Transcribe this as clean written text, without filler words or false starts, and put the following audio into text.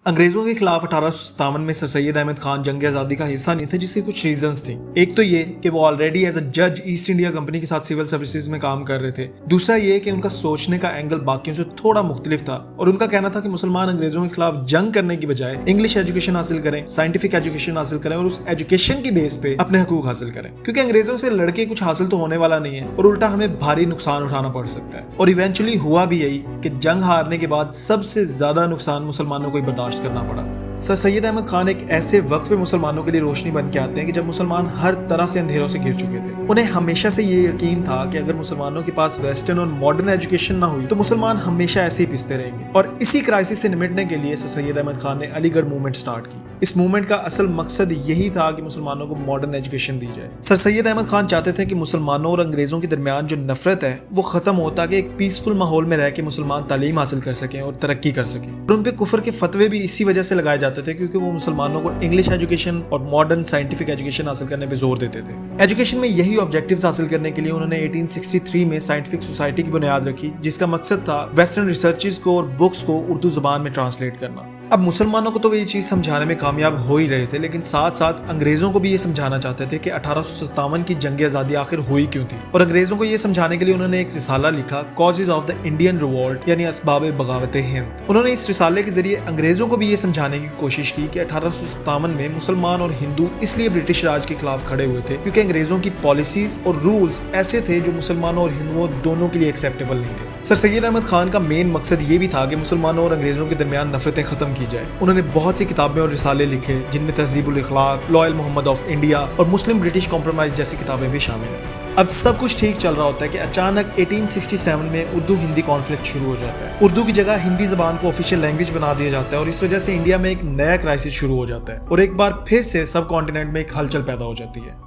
अंग्रेजों के खिलाफ 1857 में सर सैयद अहमद खान जंग आज़ादी का हिस्सा नहीं थे, जिसके कुछ रीजंस थी। एक तो ये कि वो ऑलरेडी एज अ जज ईस्ट इंडिया कंपनी के साथ सिविल सर्विसेज में काम कर रहे थे। दूसरा ये कि उनका सोचने का एंगल बाकियों से थोड़ा मुख्तलिफ था और उनका कहना था कि मुसलमान अंग्रेजों के खिलाफ जंग करने की बजाय इंग्लिश एजुकेशन हासिल करें, साइंटिफिक एजुकेशन हासिल करें और उस एजुकेशन की बेस पे अपने हकूक हासिल करें, क्योंकि अंग्रेजों से लड़के कुछ हासिल तो होने वाला नहीं है और उल्टा हमें भारी नुकसान उठाना पड़ सकता है। और इवेंचुअली हुआ भी यही कि जंग हारने के बाद सबसे ज्यादा नुकसान मुसलमानों को ही बर्दाश्त करना पड़ा। सर सैयद अहमद खान एक ऐसे वक्त पे मुसलमानों के लिए रोशनी बन के आते हैं कि जब मुसलमान हर तरह से अंधेरों से घिर चुके थे। उन्हें हमेशा से ये यकीन था कि अगर मुसलमानों के पास वेस्टर्न और मॉडर्न एजुकेशन ना हुई तो मुसलमान हमेशा ऐसे ही पिसते रहेंगे। और इसी क्राइसिस से निपटने के लिए सर सैयद अहमद खान ने अलीगढ़ मूवमेंट स्टार्ट की। इस मूवमेंट का असल मकसद यही था कि मुसलमानों को मॉडर्न एजुकेशन दी जाए। सर सैयद अहमद खान चाहते थे कि मुसलमानों और अंग्रेजों के दरमियान जो नफरत है वो खत्म हो, ताकि एक पीसफुल माहौल में रह के मुसलमान तालीम हासिल कर सकें और तरक्की कर सकें। और उन पे कुफर के फतवे भी इसी वजह से लगाए जाते थे क्योंकि वो मुसलमानों को इंग्लिश एजुकेशन और मॉडर्न साइंटिफिक एजुकेशन हासिल करने पे जोर देते थे। एजुकेशन में यही ऑब्जेक्टिव्स हासिल करने के लिए उन्होंने 1863 में साइंटिफिक सोसाइटी की बुनियाद रखी, जिसका मकसद था वेस्टर्न रिसर्चेस को और बुक्स को उर्दू जुबान में ट्रांसलेट करना। अब मुसलमानों को तो ये चीज समझाने में कामयाब हो ही रहे थे, लेकिन साथ साथ अंग्रेजों को भी ये समझाना चाहते थे कि 1857 की जंग आज़ादी आखिर हुई क्यों थी। और अंग्रेजों को ये समझाने के लिए उन्होंने एक रिसाला लिखा, causes of the Indian revolt, यानी असबाब बगावत हिंद। उन्होंने इस रिसाले के जरिए अंग्रेजों को भी ये समझाने की कोशिश की कि 1857 में मुसलमान और हिंदू इसलिए ब्रिटिश राज के खिलाफ खड़े हुए थे क्योंकि अंग्रेजों की पॉलिसीज और रूल्स ऐसे थे जो मुसलमानों और हिंदुओं दोनों के लिए एक्सेप्टेबल नहीं थे। सर सैयद अहमद खान का मेन मकसद ये भी था कि मुसलमानों और अंग्रेजों के दरमियान नफरतें खत्म की जाए। उन्होंने बहुत सी किताबें और रिसाले लिखे, जिनमें तहजीबुल इखलाक, लॉयल मोहम्मद ऑफ इंडिया और मुस्लिम ब्रिटिश कॉम्प्रोमाइज जैसी किताबें भी शामिल हैं। अब सब कुछ ठीक चल रहा होता है कि अचानक 1867 में उर्दू हिंदी कॉन्फ्लिक्ट शुरू हो जाता है। उर्दू की जगह हिंदी जबान को ऑफिशियल लैंग्वेज बना दिया जाता है और इस वजह से इंडिया में एक नया क्राइसिस शुरू हो जाता है और एक बार फिर से सब कॉन्टिनेंट में एक हलचल पैदा हो जाती है।